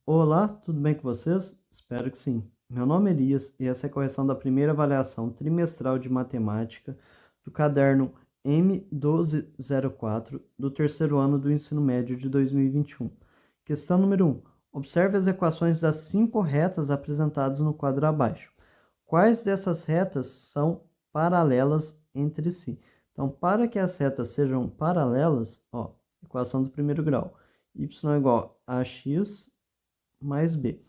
Olá, tudo bem com vocês? Espero que sim. Meu nome é Elias e essa é a correção da primeira avaliação trimestral de matemática do caderno M1204 do terceiro ano do ensino médio de 2021. Questão número 1. Observe as equações das 5 retas apresentadas no quadro abaixo. Quais dessas retas são paralelas entre si? Então, para que as retas sejam paralelas, equação do primeiro grau, y é igual a x mais b.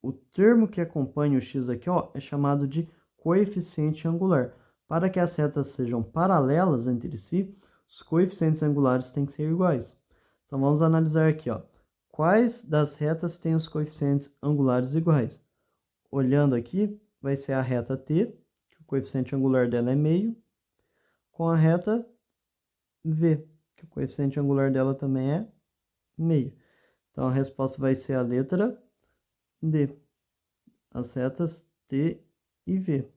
O termo que acompanha o x aqui, é chamado de coeficiente angular. Para que as retas sejam paralelas entre si, os coeficientes angulares têm que ser iguais. Então vamos analisar aqui, quais das retas têm os coeficientes angulares iguais? Olhando aqui, vai ser a reta t, que o coeficiente angular dela é meio, com a reta v, que o coeficiente angular dela também é meio. Então a resposta vai ser a letra D, as retas T e V.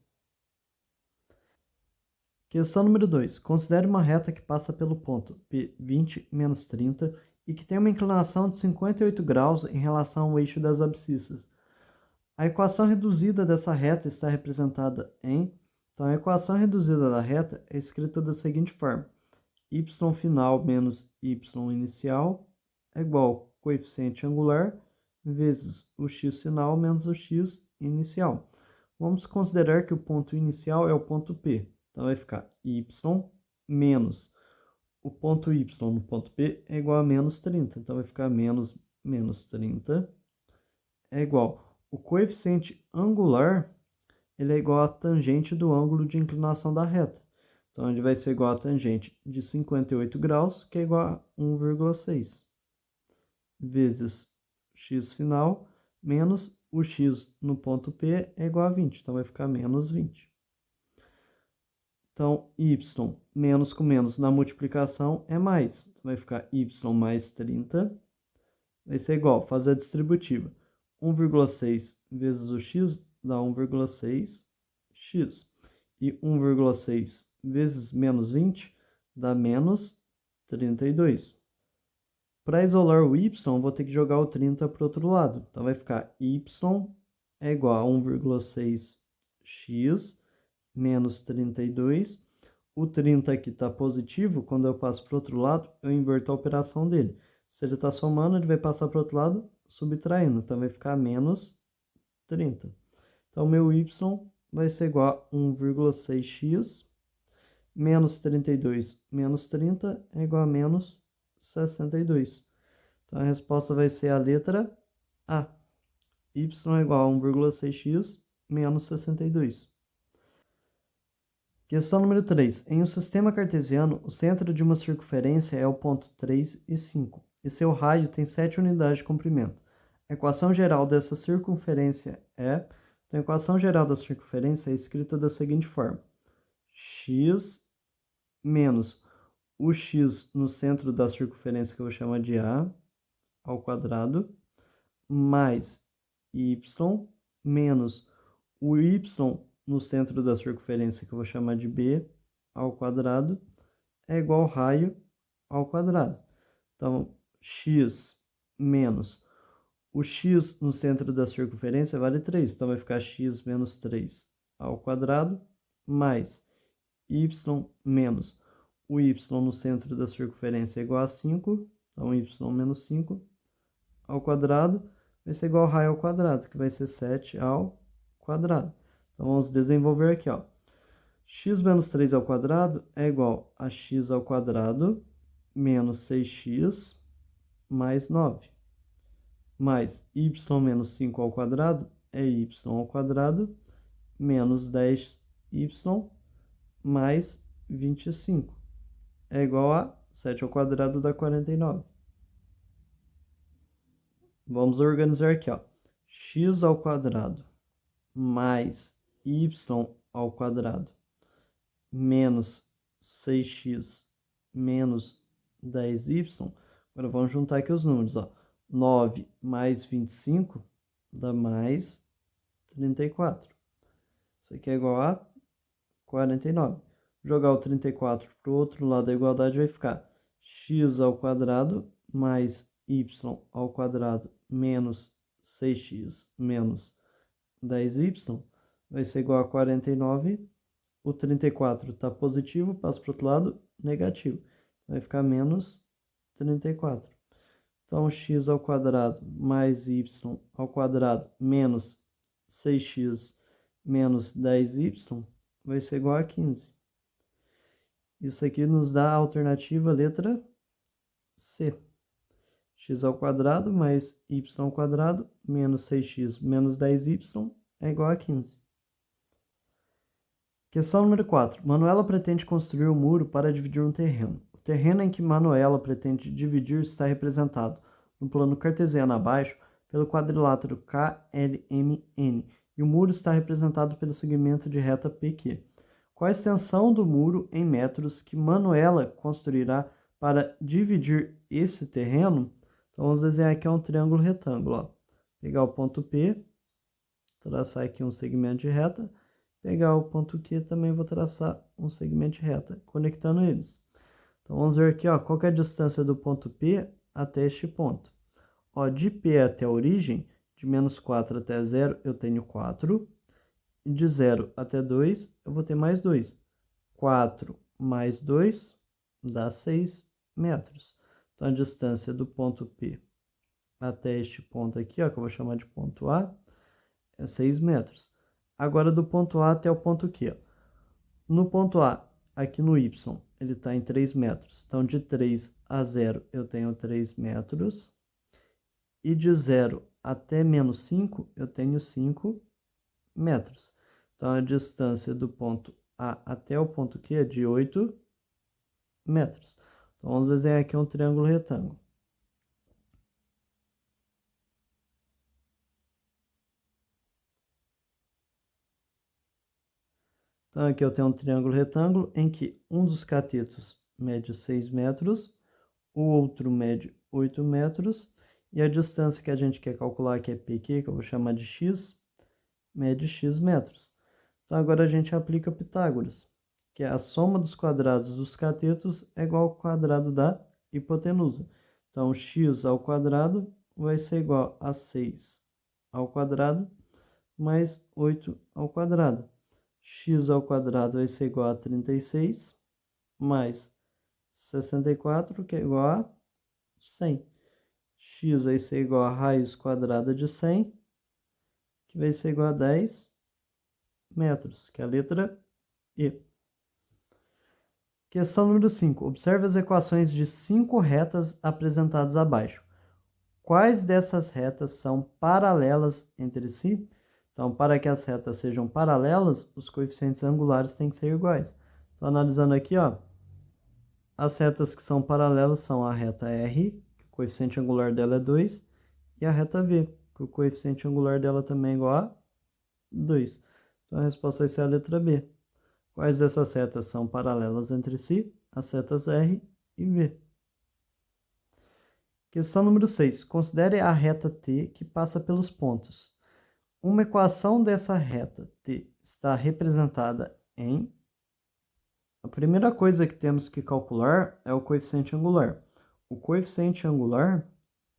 Questão número 2. Considere uma reta que passa pelo ponto P20 menos 30 e que tem uma inclinação de 58 graus em relação ao eixo das abscissas. A equação reduzida dessa reta está representada em... Então, a equação reduzida da reta é escrita da seguinte forma. Y final menos y inicial é igual ao coeficiente angular vezes o x final menos o x inicial. Vamos considerar que o ponto inicial é o ponto P. Então, vai ficar y menos o ponto y no ponto P é igual a menos 30. Então, vai ficar menos 30 é igual. O coeficiente angular ele é igual à tangente do ângulo de inclinação da reta. Então, ele vai ser igual a tangente de 58 graus, que é igual a 1,6, vezes x final, menos o x no ponto P é igual a 20. Então, vai ficar menos 20. Então, y menos com menos na multiplicação é mais. Então, vai ficar y mais 30. Vai ser igual, fazer a distributiva. 1,6 vezes o x dá 1,6x. E 1,6 vezes menos 20 dá menos 32. Para isolar o y, vou ter que jogar o 30 para o outro lado. Então, vai ficar y é igual a 1,6x menos 32. O 30 aqui está positivo, quando eu passo para o outro lado, eu inverto a operação dele. Se ele está somando, ele vai passar para o outro lado, subtraindo. Então, vai ficar menos 30. Então, meu y vai ser igual a 1,6x menos 32 menos 30 é igual a menos 62. Então, a resposta vai ser a letra A. Y é igual a 1,6x menos 62. Questão número 3. Em um sistema cartesiano, o centro de uma circunferência é o ponto 3 e 5, e seu raio tem 7 unidades de comprimento. A equação geral dessa circunferência é... Então, a equação geral da circunferência é escrita da seguinte forma. X menos o x no centro da circunferência, que eu vou chamar de A, ao quadrado, mais y menos o y no centro da circunferência, que eu vou chamar de B, ao quadrado, é igual ao raio ao quadrado. Então, x menos o x no centro da circunferência vale 3. Então, vai ficar x menos 3 ao quadrado, mais y menos o y no centro da circunferência é igual a 5. Então, y menos 5 ao quadrado vai ser igual ao raio ao quadrado, que vai ser 7 ao quadrado. Então, vamos desenvolver aqui, x menos 3 ao quadrado é igual a x ao quadrado menos 6x mais 9. Mais y menos 5 ao quadrado é y ao quadrado menos 10y mais 25. É igual a 7 ao quadrado dá 49. Vamos organizar aqui, x ao quadrado mais y ao quadrado menos 6x menos 10y. Agora vamos juntar aqui os números, 9 mais 25 dá mais 34. Isso aqui é igual a 49. Jogar o 34 para o outro lado da igualdade vai ficar x ao quadrado mais y ao quadrado menos 6x menos 10y vai ser igual a 49. O 34 está positivo, passa para o outro lado, negativo. Vai ficar menos 34. Então, x ao quadrado mais y ao quadrado menos 6x menos 10y vai ser igual a 15. Isso aqui nos dá a alternativa letra C. X ao quadrado mais y ao quadrado menos 6x menos 10y é igual a 15. Questão número 4. Manuela pretende construir um muro para dividir um terreno. O terreno em que Manuela pretende dividir está representado no plano cartesiano abaixo pelo quadrilátero KLMN e o muro está representado pelo segmento de reta PQ. Qual a extensão do muro em metros que Manuela construirá para dividir esse terreno? Então, vamos desenhar aqui um triângulo retângulo. Ó. Pegar o ponto P, traçar aqui um segmento de reta. Pegar o ponto Q, também vou traçar um segmento de reta, conectando eles. Então, vamos ver aqui, ó, qual que é a distância do ponto P até este ponto. Ó, de P até a origem, de menos 4 até 0, eu tenho 4. E de 0 até 2, eu vou ter mais 2. 4 mais 2 dá 6 metros. Então, a distância do ponto P até este ponto aqui, ó, que eu vou chamar de ponto A, é 6 metros. Agora, do ponto A até o ponto Q. No ponto A, aqui no Y, ele está em 3 metros. Então, de 3 a 0, eu tenho 3 metros. E de 0 até menos 5, eu tenho 5 metros. Então, a distância do ponto A até o ponto Q é de 8 metros. Então, vamos desenhar aqui um triângulo retângulo. Então, aqui eu tenho um triângulo retângulo em que um dos catetos mede 6 metros, o outro mede 8 metros, e a distância que a gente quer calcular, que é PQ, que eu vou chamar de x, mede x metros. Então, agora a gente aplica Pitágoras, que é a soma dos quadrados dos catetos é igual ao quadrado da hipotenusa. Então, x ao quadrado vai ser igual a 6 ao quadrado mais 8 ao quadrado. X ao quadrado vai ser igual a 36, mais 64, que é igual a 100. X vai ser igual a raiz quadrada de 100, que vai ser igual a 10 metros, que é a letra E. Questão número 5. Observe as equações de 5 retas apresentadas abaixo. Quais dessas retas são paralelas entre si? Então, para que as retas sejam paralelas, os coeficientes angulares têm que ser iguais. Então, analisando aqui, ó, as retas que são paralelas são a reta R, que o coeficiente angular dela é 2, e a reta V, que o coeficiente angular dela também é igual a 2. Então, a resposta vai ser a letra B. Quais dessas retas são paralelas entre si? As retas R e V. Questão número 6. Considere a reta T que passa pelos pontos. Uma equação dessa reta T está representada em... A primeira coisa que temos que calcular é o coeficiente angular. O coeficiente angular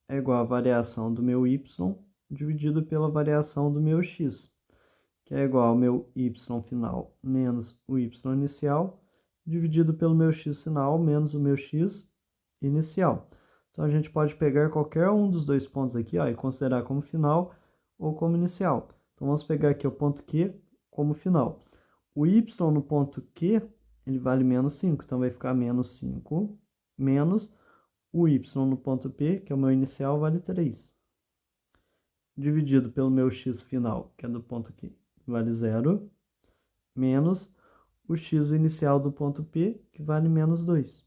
é igual à variação do meu y dividido pela variação do meu x, que é igual ao meu y final menos o y inicial, dividido pelo meu x final menos o meu x inicial. Então, a gente pode pegar qualquer um dos dois pontos aqui, ó, e considerar como final ou como inicial. Então, vamos pegar aqui o ponto Q como final. O y no ponto Q, ele vale menos 5, então vai ficar menos 5, menos o y no ponto P, que é o meu inicial, vale 3. Dividido pelo meu x final, que é do ponto Q, vale 0, menos o x inicial do ponto P, que vale menos 2.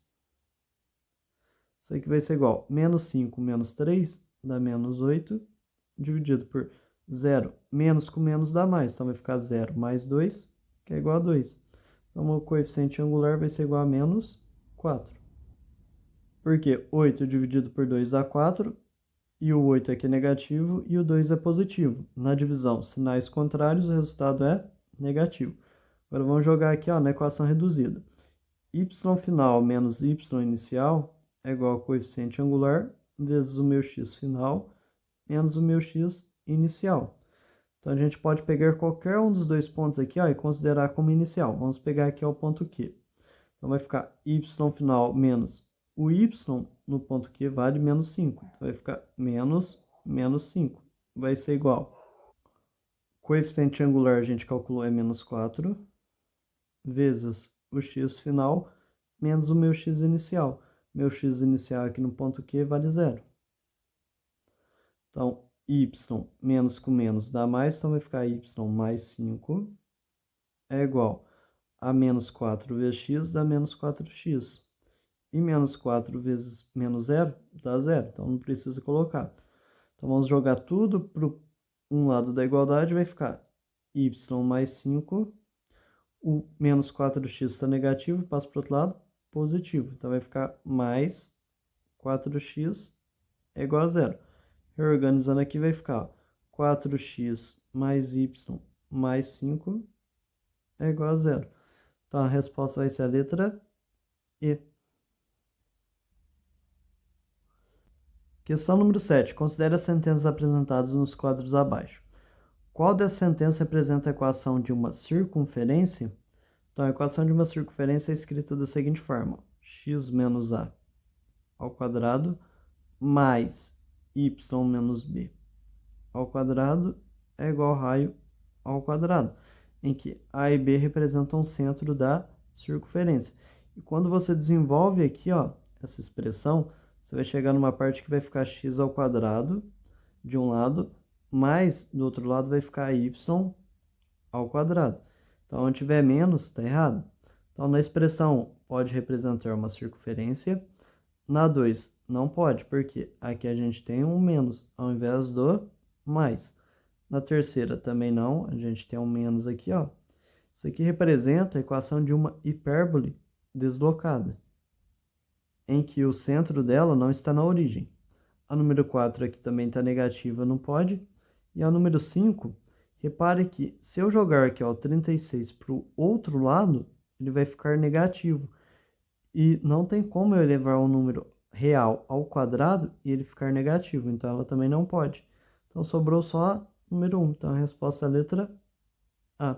Isso aqui vai ser igual a menos 5 menos 3 dá menos 8, dividido por 0. Menos com menos dá mais, então vai ficar 0 mais 2, que é igual a 2. Então, o coeficiente angular vai ser igual a menos 4. Porque 8 dividido por 2 dá 4, e o 8 aqui é negativo e o 2 é positivo. Na divisão, sinais contrários, o resultado é negativo. Agora vamos jogar aqui, ó, na equação reduzida. Y final menos y inicial é igual ao coeficiente angular vezes o meu x final menos o meu x inicial. Então, a gente pode pegar qualquer um dos dois pontos aqui, ó, e considerar como inicial. Vamos pegar aqui ó, o ponto Q. Então, vai ficar y final menos o y no ponto Q vale menos 5. Então, vai ficar menos 5. Vai ser igual. Coeficiente angular a gente calculou é menos 4, vezes o x final, menos o meu x inicial. Meu x inicial aqui no ponto Q vale 0. Então, y menos com menos dá mais, então vai ficar y mais 5 é igual a menos 4 vezes x dá menos 4x. E menos 4 vezes menos 0 dá 0, então não precisa colocar. Então, vamos jogar tudo para um lado da igualdade, vai ficar y mais 5, o menos 4x está negativo, passa para o outro lado, positivo. Então, vai ficar mais 4x é igual a 0. Reorganizando aqui, vai ficar 4x mais y mais 5 é igual a 0. Então, a resposta vai ser a letra E. Questão número 7. Considere as sentenças apresentadas nos quadros abaixo. Qual dessas sentenças representa a equação de uma circunferência? Então, a equação de uma circunferência é escrita da seguinte forma: x menos a ao quadrado mais y menos b ao quadrado é igual a raio ao quadrado, em que a e b representam o centro da circunferência. E quando você desenvolve aqui, ó, essa expressão, você vai chegar numa parte que vai ficar x ao quadrado de um lado, mais do outro lado vai ficar y ao quadrado. Então, onde tiver menos, está errado. Então, na expressão pode representar uma circunferência. Na 2, não pode, porque aqui a gente tem um menos ao invés do mais. Na terceira também não, a gente tem um menos aqui, ó. Isso aqui representa a equação de uma hipérbole deslocada, em que o centro dela não está na origem. A número 4 aqui também está negativa, não pode. E a número 5, repare que se eu jogar aqui ó, o 36 para o outro lado, ele vai ficar negativo. E não tem como eu elevar um número real ao quadrado e ele ficar negativo. Então, ela também não pode. Então, sobrou só a número 1. Então, a resposta é a letra A.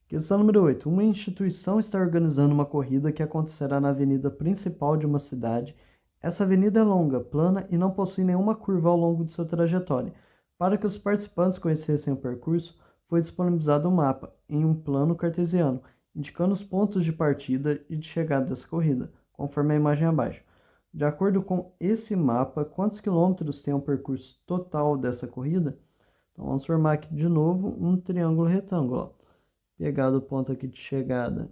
Questão número 8. Uma instituição está organizando uma corrida que acontecerá na avenida principal de uma cidade. Essa avenida é longa, plana e não possui nenhuma curva ao longo de sua trajetória. Para que os participantes conhecessem o percurso, foi disponibilizado um mapa em um plano cartesiano, indicando os pontos de partida e de chegada dessa corrida, conforme a imagem abaixo. De acordo com esse mapa, quantos quilômetros tem o percurso total dessa corrida? Então, vamos formar aqui de novo um triângulo retângulo. Ó. Pegar do ponto aqui de chegada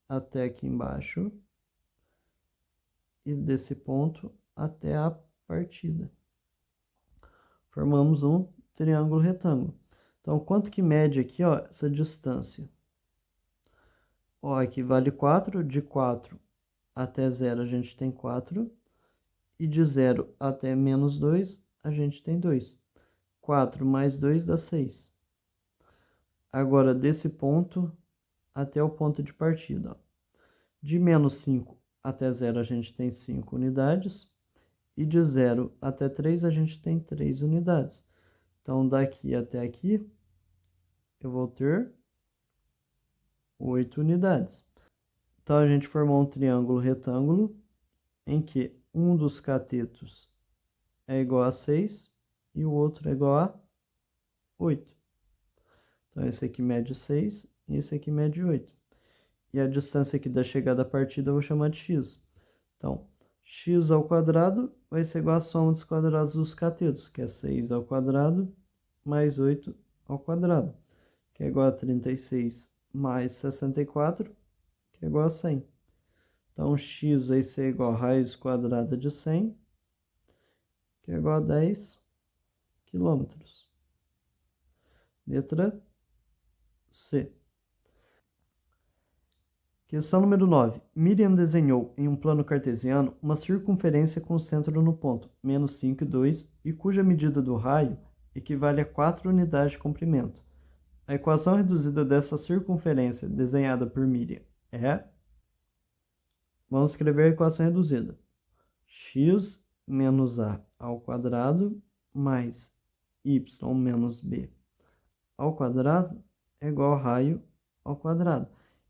até aqui embaixo e desse ponto até a partida. Formamos um triângulo retângulo. Então, quanto que mede aqui, ó, essa distância? Ó, aqui vale 4, de 4 até 0 a gente tem 4, e de 0 até menos 2 a gente tem 2. 4 mais 2 dá 6. Agora, desse ponto até o ponto de partida, ó. De menos 5 até 0 a gente tem 5 unidades, e de 0 até 3 a gente tem 3 unidades. Então, daqui até aqui, eu vou ter 8 unidades. Então, a gente formou um triângulo retângulo em que um dos catetos é igual a 6 e o outro é igual a 8. Então, esse aqui mede 6 e esse aqui mede 8. E a distância aqui da chegada à partida eu vou chamar de x. Então, x ao quadrado vai ser igual à soma dos quadrados dos catetos, que é 6 ao quadrado mais 8 ao quadrado, que é igual a 36 mais 64, que é igual a 100. Então, x vai ser igual a raiz quadrada de 100, que é igual a 10 quilômetros. Letra C. Questão número 9. Miriam desenhou em um plano cartesiano uma circunferência com centro no ponto menos 5 e 2 e cuja medida do raio equivale a 4 unidades de comprimento. A equação reduzida dessa circunferência desenhada por Miriam é... Vamos escrever a equação reduzida. X menos a ao quadrado mais y menos b ao quadrado é igual a raio ao quadrado,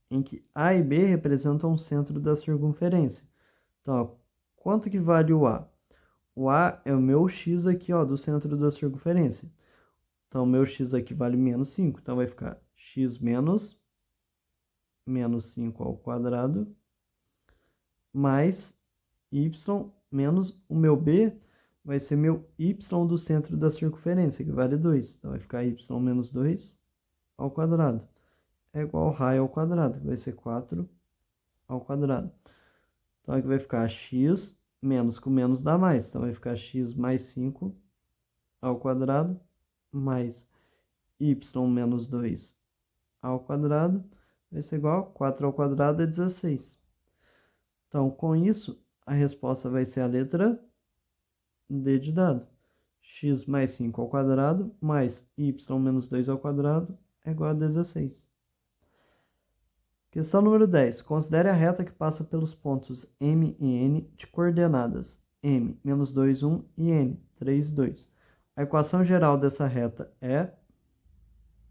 em que A e B representam o centro da circunferência. Então, ó, quanto que vale o A? O A é o meu x aqui, ó, do centro da circunferência. Então, o meu x aqui vale menos 5. Então, vai ficar x menos 5 ao quadrado mais y menos o meu b vai ser meu y do centro da circunferência, que vale 2. Então, vai ficar y menos 2 ao quadrado. É igual ao raio ao quadrado, que vai ser 4 ao quadrado. Então, aqui vai ficar x menos com menos dá mais. Então, vai ficar x mais 5 ao quadrado mais y menos 2 ao quadrado vai ser igual a 4 ao quadrado é 16. Então, com isso, a resposta vai ser a letra D de dado. X mais 5 ao quadrado mais y menos 2 ao quadrado é igual a 16. Questão número 10. Considere a reta que passa pelos pontos M e N de coordenadas M, menos 2, 1 e N, 3, 2. A equação geral dessa reta é...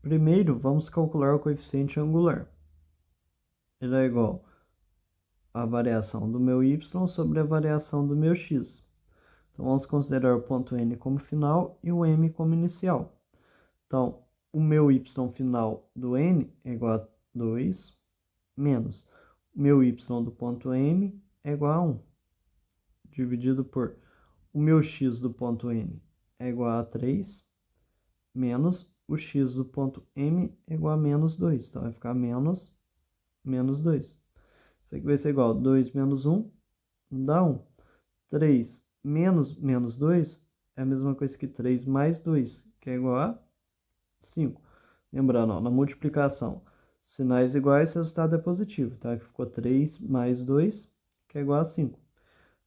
Primeiro, vamos calcular o coeficiente angular. Ele é igual a variação do meu y sobre a variação do meu x. Então, vamos considerar o ponto N como final e o M como inicial. Então, o meu y final do N é igual a 2, menos o meu y do ponto M é igual a 1, dividido por o meu x do ponto N é igual a 3, menos o x do ponto M é igual a menos 2. Então, vai ficar menos 2. Isso aqui vai ser igual a 2 menos 1, dá 1. 3 menos 2 é a mesma coisa que 3 mais 2, que é igual a 5. Lembrando, ó, na multiplicação, sinais iguais, resultado é positivo, tá? Que ficou 3 mais 2, que é igual a 5.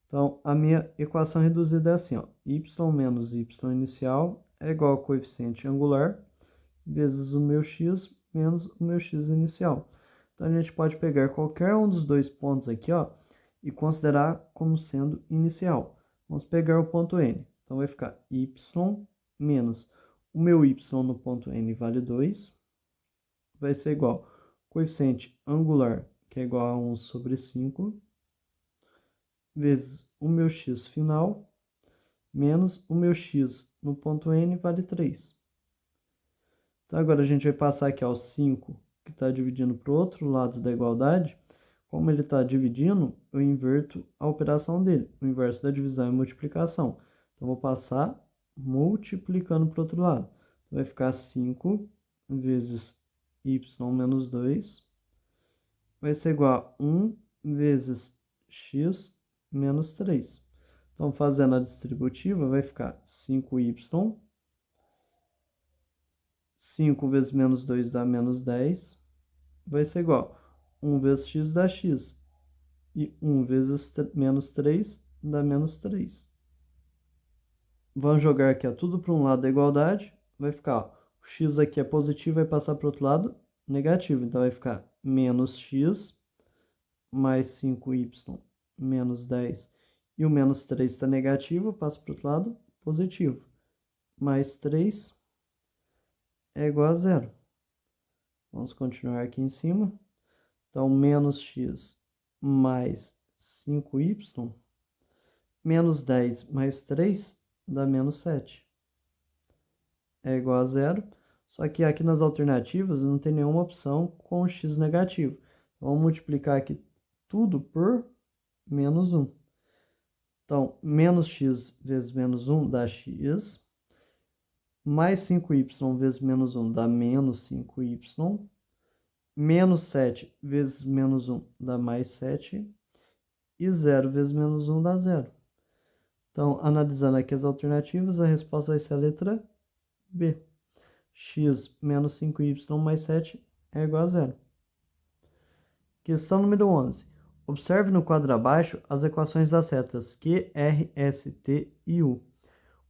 Então, a minha equação reduzida é assim, ó, y menos y inicial é igual ao coeficiente angular vezes o meu x menos o meu x inicial. Então, a gente pode pegar qualquer um dos dois pontos aqui, ó, e considerar como sendo inicial. Vamos pegar o ponto N. Então, vai ficar y menos o meu y no ponto N vale 2. Vai ser igual ao coeficiente angular, que é igual a 1 sobre 5, vezes o meu x final, menos o meu x no ponto N vale 3. Então, agora a gente vai passar aqui ao 5, que está dividindo para o outro lado da igualdade. Como ele está dividindo, eu inverto a operação dele. O inverso da divisão é multiplicação. Então, vou passar multiplicando para o outro lado. Então, vai ficar 5 vezes y menos 2 vai ser igual a 1 vezes x menos 3. Então, fazendo a distributiva, vai ficar 5y. 5 vezes menos 2 dá menos 10. Vai ser igual a 1 vezes x dá x. E 1 vezes menos 3 dá menos 3. Vamos jogar aqui tudo para um lado da igualdade. Vai ficar, ó, o x aqui é positivo, vai passar para o outro lado negativo. Então, vai ficar menos x mais 5y menos 10. E o menos 3 está negativo, passa para o outro lado positivo. Mais 3 é igual a 0. Vamos continuar aqui em cima. Então, menos x mais 5y menos 10 mais 3 dá menos 7. É igual a 0. Só que aqui nas alternativas não tem nenhuma opção com x negativo. Vamos multiplicar aqui tudo por menos 1. Então, menos x vezes menos 1 dá x. Mais 5y vezes menos 1 dá menos 5y. Menos 7 vezes menos 1 dá mais 7. E 0 vezes menos 1 dá 0. Então, analisando aqui as alternativas, a resposta vai ser a letra B. X menos 5y mais 7 é igual a 0. Questão número 11. Observe no quadro abaixo as equações das retas Q, R, S, T e U.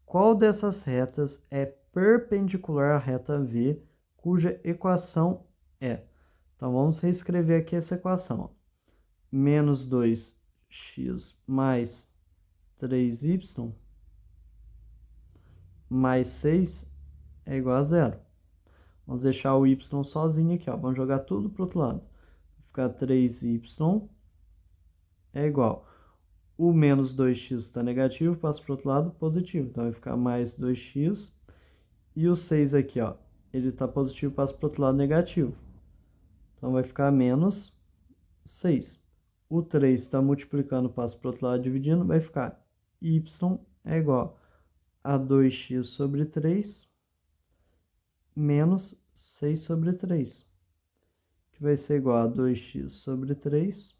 Qual dessas retas é perpendicular à reta V, cuja equação é? Então, vamos reescrever aqui essa equação, ó. Menos 2x mais 3y mais 6 é igual a 0. Vamos deixar o y sozinho aqui, ó. Vamos jogar tudo para o outro lado. Vai ficar 3y é igual. O menos 2x está negativo, passa para o outro lado, positivo. Então, vai ficar mais 2x. E o 6 aqui, ó, ele está positivo, passa para o outro lado, negativo. Então, vai ficar menos 6. O 3 está multiplicando, passa para o outro lado, dividindo, vai ficar y é igual a 2x sobre 3 menos 6 sobre 3, que vai ser igual a 2x sobre 3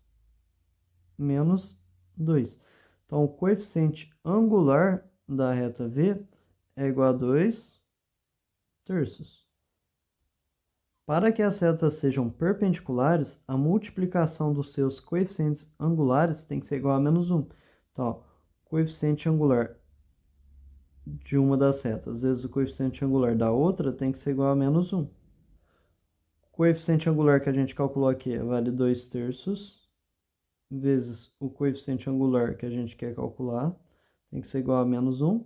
menos 2. Então, o coeficiente angular da reta V é igual a 2 terços. Para que as retas sejam perpendiculares, a multiplicação dos seus coeficientes angulares tem que ser igual a menos 1. Então, ó, coeficiente angular de uma das retas vezes o coeficiente angular da outra tem que ser igual a menos 1. O coeficiente angular que a gente calculou aqui vale 2 terços, vezes o coeficiente angular que a gente quer calcular, tem que ser igual a menos 1.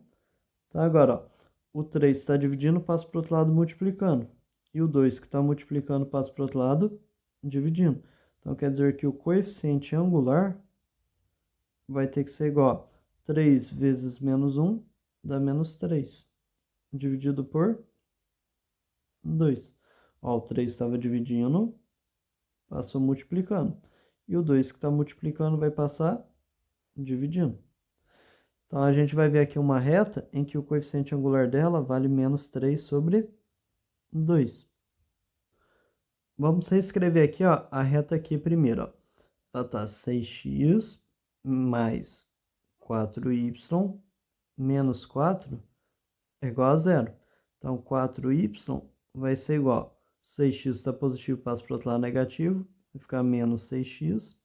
Tá, agora, ó, o 3 está dividindo, passa para o outro lado multiplicando. E o 2 que está multiplicando, passa para o outro lado dividindo. Então, quer dizer que o coeficiente angular vai ter que ser igual a 3 vezes menos 1 dá menos 3, dividido por 2. Ó, o 3 estava dividindo, passou multiplicando. E o 2 que está multiplicando vai passar dividindo. Então, a gente vai ver aqui uma reta em que o coeficiente angular dela vale menos 3 sobre 2. Vamos reescrever aqui, ó, a reta aqui primeiro, ó. Ela está 6x mais 4y menos 4 é igual a 0. Então, 4y vai ser igual. 6x está positivo, passa para o outro lado negativo, vai ficar menos 6x.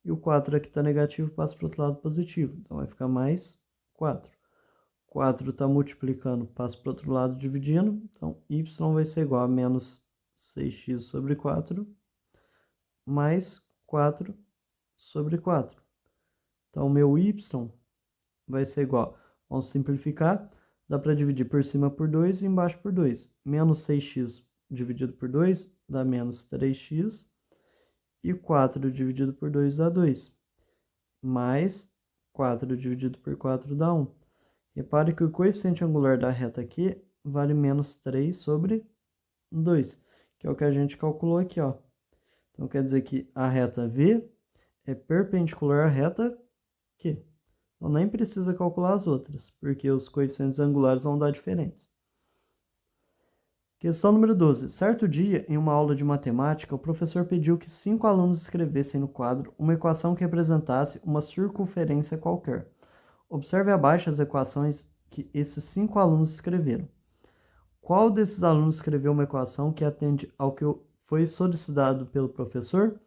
E o 4 aqui está negativo, passa para o outro lado positivo. Então, vai ficar mais 4. 4 está multiplicando, passa para o outro lado dividindo. Então, y vai ser igual a menos 6x sobre 4 mais 4 sobre 4. Então, o meu y vai ser igual. Vamos simplificar. Dá para dividir por cima por 2 e embaixo por 2. Menos 6x dividido por 2 dá menos 3x. E 4 dividido por 2 dá 2. Mais 4 dividido por 4 dá 1. Repare que o coeficiente angular da reta aqui vale menos 3 sobre 2, que é o que a gente calculou aqui, ó. Então, quer dizer que a reta V é perpendicular à reta Q. Então, nem precisa calcular as outras, porque os coeficientes angulares vão dar diferentes. Questão número 12. Certo dia, em uma aula de matemática, o professor pediu que 5 alunos escrevessem no quadro uma equação que representasse uma circunferência qualquer. Observe abaixo as equações que esses 5 alunos escreveram. Qual desses alunos escreveu uma equação que atende ao que foi solicitado pelo professor?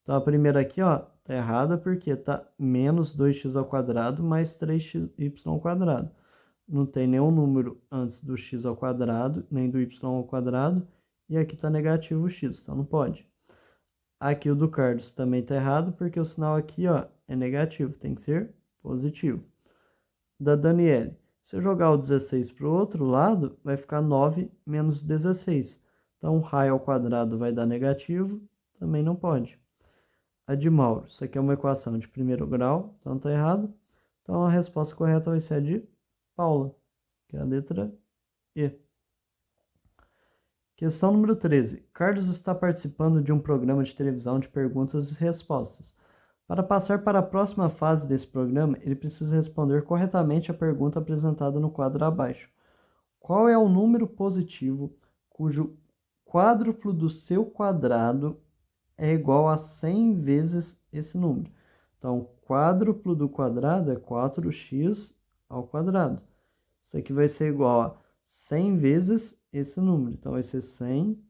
Então, a primeira aqui, ó, tá errada porque tá menos 2x ao quadrado mais 3y ao quadrado. Não tem nenhum número antes do x ao quadrado, nem do y ao quadrado, e aqui tá negativo o x, então não pode. Aqui o do Carlos também tá errado porque o sinal aqui, ó, é negativo, tem que ser positivo. Da Daniele, se eu jogar o 16 para o outro lado, vai ficar 9 menos 16. Então, raio ao quadrado vai dar negativo, também não pode. A de Mauro, isso aqui é uma equação de primeiro grau, então tá errado. Então, a resposta correta vai ser a de Paula, que é a letra E. Questão número 13. Carlos está participando de um programa de televisão de perguntas e respostas. Para passar para a próxima fase desse programa, ele precisa responder corretamente a pergunta apresentada no quadro abaixo. Qual é o número positivo cujo quádruplo do seu quadrado é igual a 100 vezes esse número? Então, o quádruplo do quadrado é 4x ao quadrado. Isso aqui vai ser igual a 100 vezes esse número. Então, vai ser 100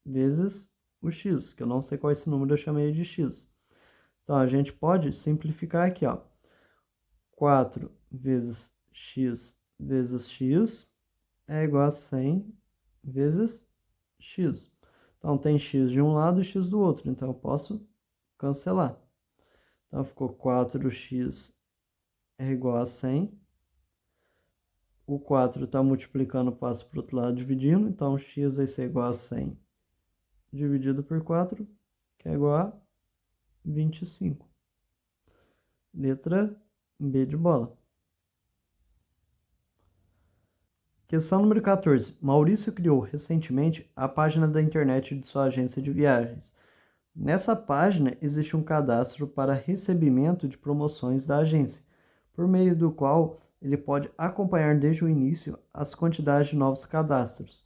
vezes o x, que eu não sei qual é esse número, eu chamei de x. Então, a gente pode simplificar aqui, ó. 4 vezes x é igual a 100 vezes x. Então, tem x de um lado e x do outro. Então, eu posso cancelar. Então, ficou 4x é igual a 100. O 4 está multiplicando, passa para o outro lado dividindo. Então, x vai ser igual a 100 dividido por 4, que é igual a 25. Letra B de bola. Questão número 14. Maurício criou recentemente a página da internet de sua agência de viagens. Nessa página existe um cadastro para recebimento de promoções da agência, por meio do qual ele pode acompanhar desde o início as quantidades de novos cadastros.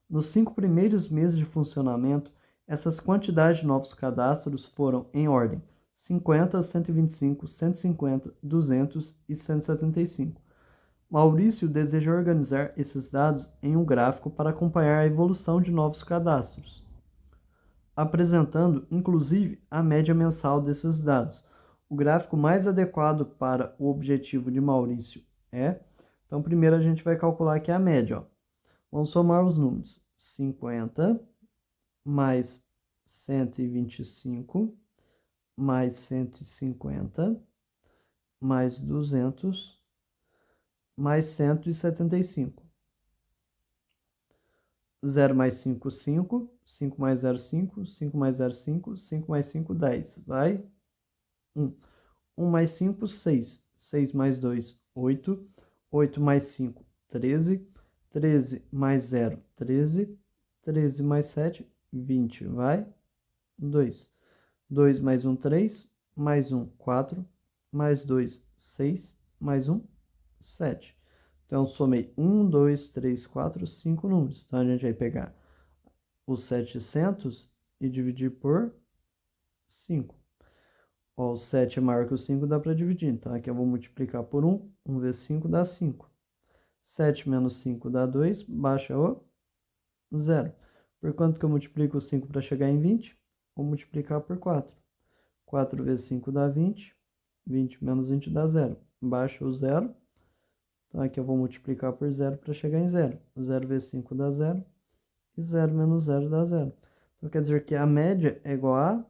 Nos 5 primeiros meses de funcionamento, essas quantidades de novos cadastros foram em ordem 50, 125, 150, 200 e 175. Maurício deseja organizar esses dados em um gráfico para acompanhar a evolução de novos cadastros, apresentando inclusive a média mensal desses dados. O gráfico mais adequado para o objetivo de Maurício é... Então, primeiro a gente vai calcular aqui a média. Ó. Vamos somar os números. 50 mais 125 mais 150 mais 200 mais 175. 0 mais 5, 5. 5 mais 0, 5. 5 mais 0, 5. 5 mais 5, 10. Vai. 1. 1 mais 5, 6. 6 mais 2, 8. 8 mais 5, 13. 13 mais 0, 13. 13 mais 7, 20. Vai. 2. 2 mais 1, 3. Mais 1, 4. Mais 2, 6. Mais 1, 7. Então, somei 1, 2, 3, 4, 5 números. Então, a gente vai pegar os 700 e dividir por 5. Ó, o 7 é maior que o 5, dá para dividir. Então, aqui eu vou multiplicar por 1. 1 vezes 5 dá 5. 7 menos 5 dá 2. Baixa o 0. Por quanto que eu multiplico o 5 para chegar em 20? Vou multiplicar por 4. 4 vezes 5 dá 20. 20 menos 20 dá 0. Baixa o 0. Então, aqui eu vou multiplicar por 0 para chegar em 0. 0 vezes 5 dá 0. E 0 menos 0 dá 0. Então, quer dizer que a média é igual a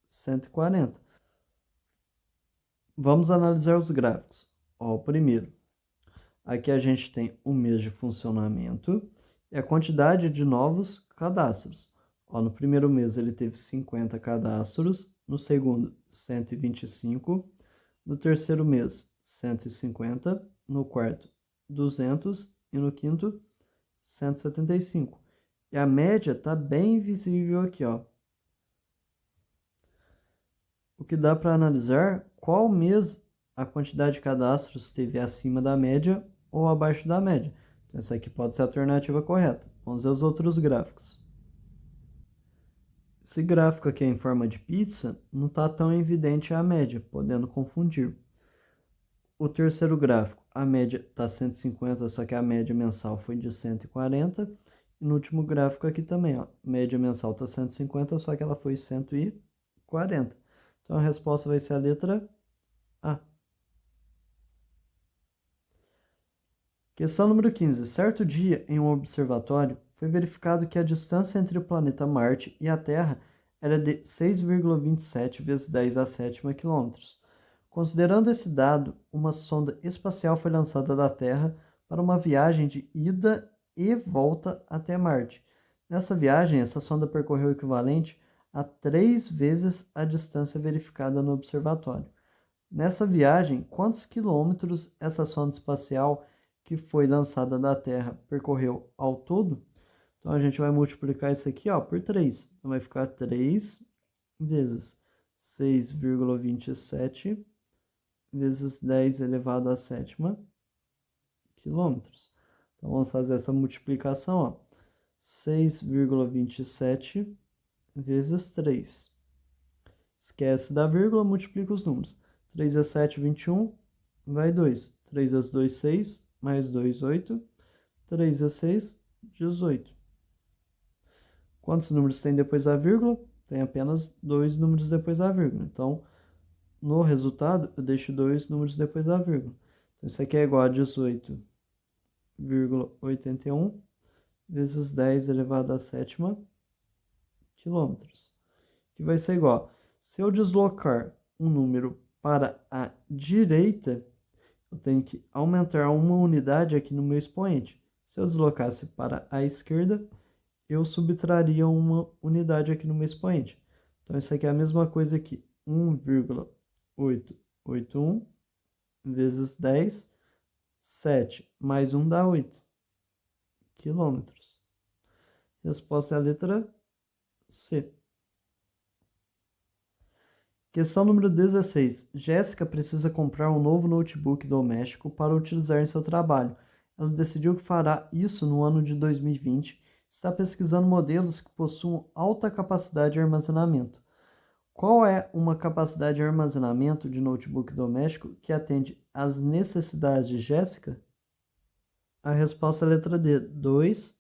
140. Vamos analisar os gráficos. Ó, o primeiro. Aqui a gente tem o mês de funcionamento e a quantidade de novos cadastros. Ó, no primeiro mês ele teve 50 cadastros, no segundo 125, no terceiro mês 150, no quarto 200 e no quinto 175. E a média está bem visível aqui, ó. O que dá para analisar qual mês a quantidade de cadastros esteve acima da média ou abaixo da média. Então, essa aqui pode ser a alternativa correta. Vamos ver os outros gráficos. Esse gráfico aqui em forma de pizza não está tão evidente a média, podendo confundir. O terceiro gráfico, a média está 150, só que a média mensal foi de 140. E no último gráfico aqui também, ó, média mensal está 150, só que ela foi 140. Então, a resposta vai ser a letra A. Questão número 15. Certo dia, em um observatório, foi verificado que a distância entre o planeta Marte e a Terra era de 6,27 vezes 10 a sétima quilômetros. Considerando esse dado, uma sonda espacial foi lançada da Terra para uma viagem de ida e volta até Marte. Nessa viagem, essa sonda percorreu o equivalente a 3 vezes a distância verificada no observatório. Nessa viagem, quantos quilômetros essa sonda espacial que foi lançada da Terra percorreu ao todo? Então, a gente vai multiplicar isso aqui, ó, por 3. Então, vai ficar 3 vezes 6,27 vezes 10 elevado à sétima quilômetros. Então, vamos fazer essa multiplicação, ó. 6,27 vezes 3. Esquece da vírgula, multiplica os números. 3 vezes 7, 21, vai 2. 3 vezes 2, 6, mais 2, 8. 3 vezes 6, 18. Quantos números tem depois da vírgula? Tem apenas 2 números depois da vírgula. Então, no resultado, eu deixo 2 números depois da vírgula. Então, isso aqui é igual a 18,81 vezes 10 elevado à sétima quilômetros. Que vai ser igual. Se eu deslocar um número para a direita, eu tenho que aumentar uma unidade aqui no meu expoente. Se eu deslocasse para a esquerda, eu subtraria uma unidade aqui no meu expoente. Então, isso aqui é a mesma coisa que 1,881 vezes 10, 7 mais 1 dá 8 quilômetros. Resposta é a letra C. Questão número 16. Jéssica precisa comprar um novo notebook doméstico para utilizar em seu trabalho. Ela decidiu que fará isso no ano de 2020. Está pesquisando modelos que possuam alta capacidade de armazenamento. Qual é uma capacidade de armazenamento de notebook doméstico que atende às necessidades de Jéssica? A resposta é a letra D, 2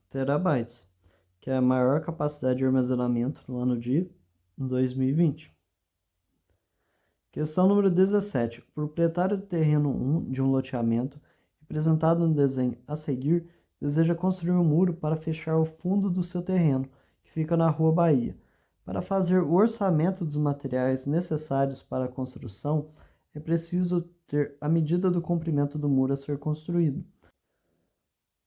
terabytes, que é a maior capacidade de armazenamento no ano de 2020. Questão número 17. O proprietário do terreno 1 de um loteamento, representado no desenho a seguir, deseja construir um muro para fechar o fundo do seu terreno, que fica na Rua Bahia. Para fazer o orçamento dos materiais necessários para a construção, é preciso ter a medida do comprimento do muro a ser construído.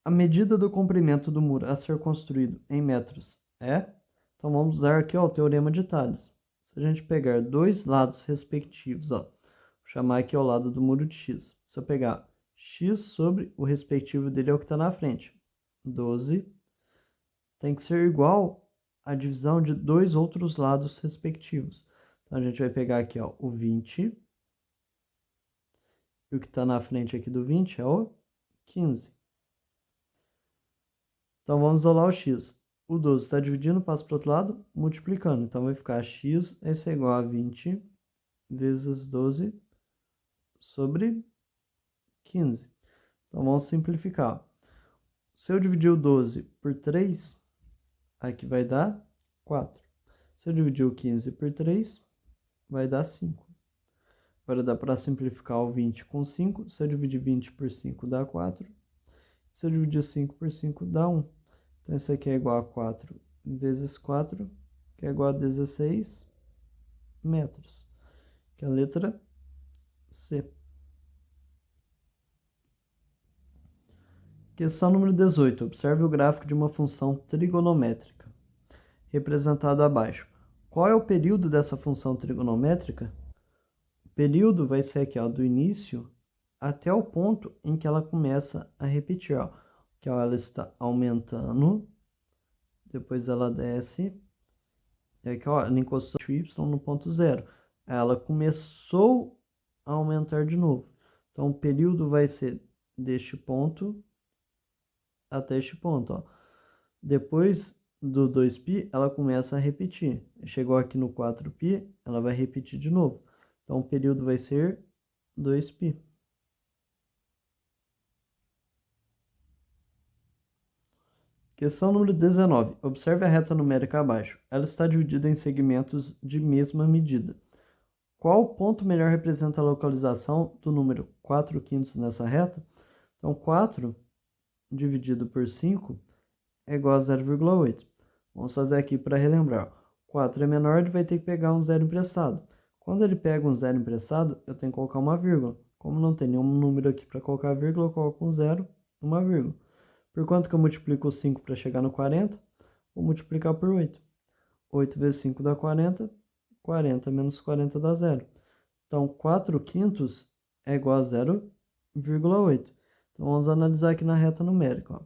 A medida do comprimento do muro a ser construído em metros é? Então vamos usar aqui o teorema de Tales. Se a gente pegar dois lados respectivos, vou chamar aqui o lado do muro de x. Se eu pegar x sobre o respectivo dele é o que está na frente, 12, tem que ser igual à divisão de dois outros lados respectivos. Então a gente vai pegar aqui o 20, e o que está na frente aqui do 20 é o 15. Então vamos isolar o x. O 12 está dividindo, passa para o outro lado, multiplicando. Então vai ficar x é igual a 20 vezes 12 sobre 15. Então vamos simplificar. Se eu dividir o 12 por 3, aqui vai dar 4. Se eu dividir o 15 por 3, vai dar 5. Agora dá para simplificar o 20 com 5. Se eu dividir 20 por 5, dá 4. Se eu dividir 5 por 5, dá 1. Então, isso aqui é igual a 4 vezes 4, que é igual a 16 metros, que é a letra C. Questão número 18. Observe o gráfico de uma função trigonométrica, representado abaixo. Qual é o período dessa função trigonométrica? O período vai ser aqui, do início até o ponto em que ela começa a repetir, que ela está aumentando, depois ela desce, e aqui, ela encostou o y no ponto 0. Ela começou a aumentar de novo. Então, o período vai ser deste ponto até este ponto, Depois do 2π, ela começa a repetir. Chegou aqui no 4π, ela vai repetir de novo. Então, o período vai ser 2π. Questão número 19. Observe a reta numérica abaixo. Ela está dividida em segmentos de mesma medida. Qual ponto melhor representa a localização do número 4/5 nessa reta? Então, 4 dividido por 5 é igual a 0,8. Vamos fazer aqui para relembrar. 4 é menor, ele vai ter que pegar um zero emprestado. Quando ele pega um zero emprestado, eu tenho que colocar uma vírgula. Como não tem nenhum número aqui para colocar vírgula, eu coloco um zero, uma vírgula. Por quanto que eu multiplico 5 para chegar no 40? Vou multiplicar por 8. 8 vezes 5 dá 40. 40 menos 40 dá 0. Então, 4/5 é igual a 0,8. Então, vamos analisar aqui na reta numérica.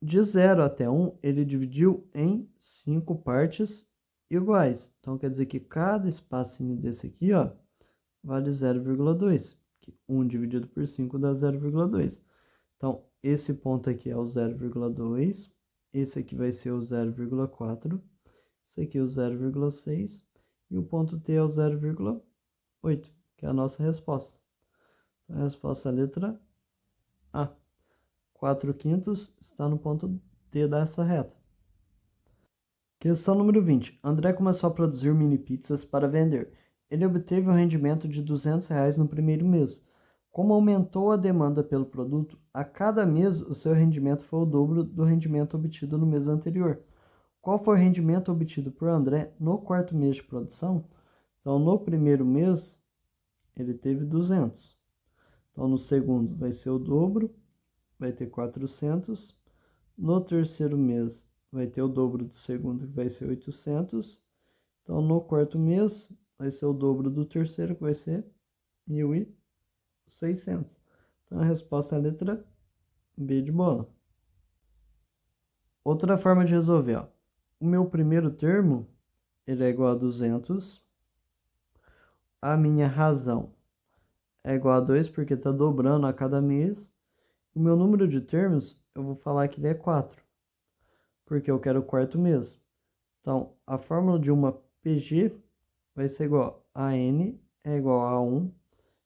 De 0 até 1, ele dividiu em 5 partes iguais. Então, quer dizer que cada espacinho desse aqui, vale 0,2. 1 dividido por 5 dá 0,2. Então, esse ponto aqui é o 0,2. Esse aqui vai ser o 0,4. Esse aqui é o 0,6. E o ponto T é o 0,8, que é a nossa resposta. Então, a resposta é a letra A. 4/5 está no ponto T dessa reta. Questão número 20. André começou a produzir mini pizzas para vender. Ele obteve um rendimento de R$200 no primeiro mês. Como aumentou a demanda pelo produto, a cada mês o seu rendimento foi o dobro do rendimento obtido no mês anterior. Qual foi o rendimento obtido por André no quarto mês de produção? Então, no primeiro mês, ele teve 200. Então, no segundo vai ser o dobro, vai ter 400. No terceiro mês vai ter o dobro do segundo, que vai ser 800. Então, no quarto mês vai ser o dobro do terceiro, que vai ser 1.600. Então, a resposta é a letra B de bola. Outra forma de resolver, ó. O meu primeiro termo, ele é igual a 200. A minha razão é igual a 2, porque está dobrando a cada mês. O meu número de termos, eu vou falar que ele é 4, porque eu quero o quarto mês. Então, a fórmula de uma PG vai ser igual a N é igual a 1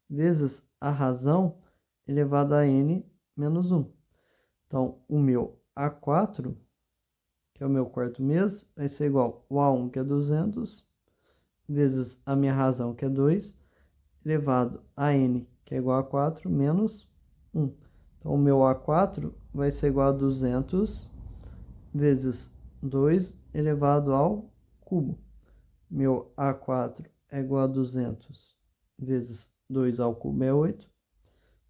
vezes a razão elevado a N menos 1. Então, o meu A4, que é o meu quarto mês, vai ser igual ao A1, que é 200, vezes a minha razão, que é 2, elevado a N, que é igual a 4, menos 1. Então, o meu A4 vai ser igual a 200 vezes 2 elevado ao cubo. Meu A4 é igual a 200 vezes 2 ao cubo é 8.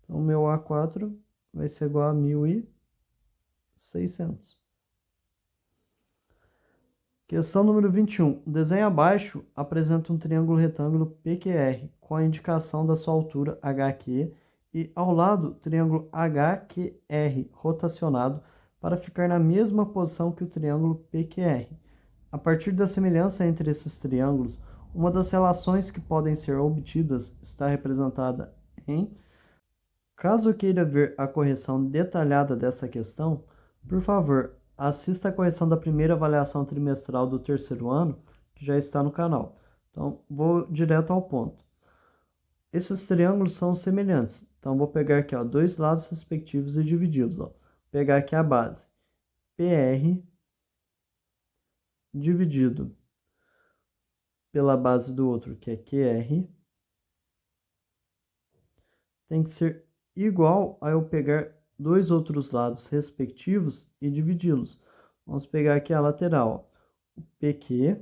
Então, meu A4 vai ser igual a 1.600. Questão número 21. O desenho abaixo apresenta um triângulo retângulo PQR com a indicação da sua altura HQ e ao lado triângulo HQR rotacionado para ficar na mesma posição que o triângulo PQR. A partir da semelhança entre esses triângulos, uma das relações que podem ser obtidas está representada em... Caso queira ver a correção detalhada dessa questão, por favor, assista a correção da primeira avaliação trimestral do terceiro ano, que já está no canal. Então, vou direto ao ponto. Esses triângulos são semelhantes. Então, vou pegar aqui, ó, dois lados respectivos e dividi-los. Vou pegar aqui a base. PR dividido pela base do outro, que é QR, tem que ser igual a eu pegar dois outros lados respectivos e dividi-los. Vamos pegar aqui a lateral, ó. O PQ,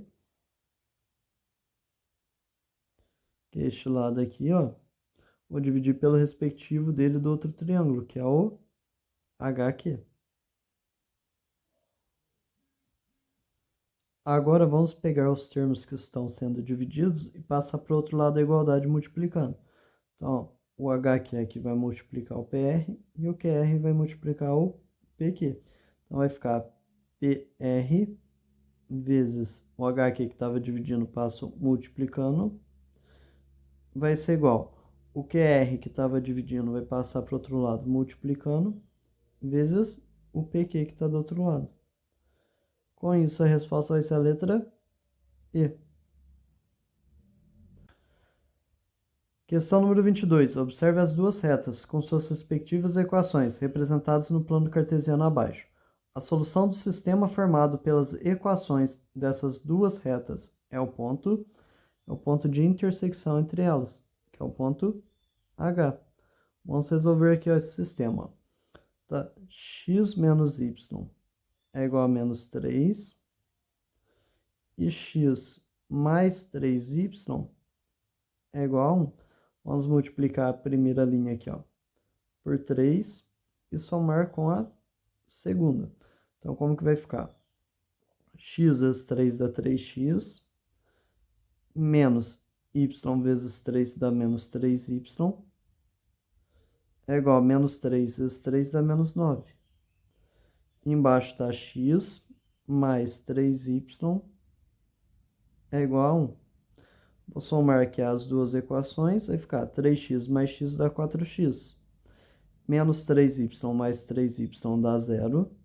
que é este lado aqui, ó, vou dividir pelo respectivo dele do outro triângulo, que é o HQ. Agora vamos pegar os termos que estão sendo divididos e passar para o outro lado da igualdade multiplicando. Então, o HQ aqui vai multiplicar o PR e o QR vai multiplicar o PQ. Então, vai ficar PR vezes o HQ que estava dividindo, passo multiplicando, vai ser igual. O QR que estava dividindo vai passar para o outro lado multiplicando, vezes o PQ que está do outro lado. Com isso, a resposta vai ser a letra E. Questão número 22. Observe as duas retas com suas respectivas equações, representadas no plano cartesiano abaixo. A solução do sistema formado pelas equações dessas duas retas é o ponto de intersecção entre elas, que é o ponto H. Vamos resolver aqui ó, esse sistema. Tá? X menos Y é igual a menos 3 e x mais 3y é igual a 1. Vamos multiplicar a primeira linha aqui, ó, por 3 e somar com a segunda. Então, como que vai ficar? X vezes 3 dá 3x, menos y vezes 3 dá menos 3y, é igual a menos 3 vezes 3 dá menos 9. Embaixo está x mais 3y é igual a 1. Vou somar aqui as duas equações, vai ficar 3x mais x dá 4x. Menos 3y mais 3y dá 0.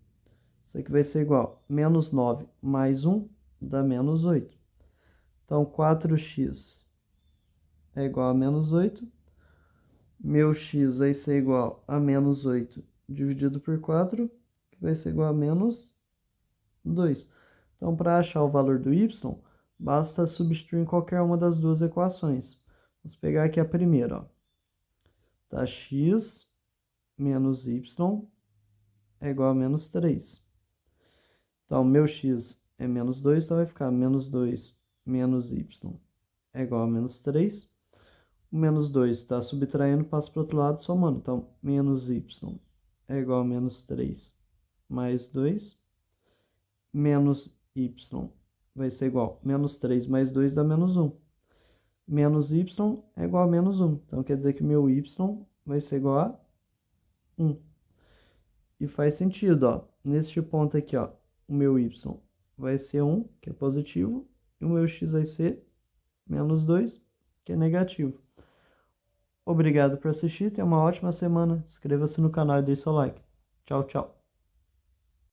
Isso aqui vai ser igual a menos 9 mais 1 dá menos 8. Então, 4x é igual a menos 8. Meu x vai ser igual a menos 8 dividido por 4, que vai ser igual a menos 2. Então, para achar o valor do y, basta substituir em qualquer uma das duas equações. Vamos pegar aqui a primeira, ó. Tá, x menos y é igual a menos 3. Então, meu x é menos 2, então vai ficar menos 2 menos y é igual a menos 3. O menos 2 está subtraindo, passa para o outro lado, somando. Então, menos y é igual a menos 3 mais 2. Menos y vai ser igual a menos 3 mais 2 dá menos 1. Menos y é igual a menos 1. Então, quer dizer que meu y vai ser igual a 1. E faz sentido, ó. Neste ponto aqui, ó, o meu y vai ser 1, que é positivo, e o meu x vai ser menos 2, que é negativo. Obrigado por assistir, tenha uma ótima semana. Inscreva-se no canal e deixe seu like. Tchau, tchau.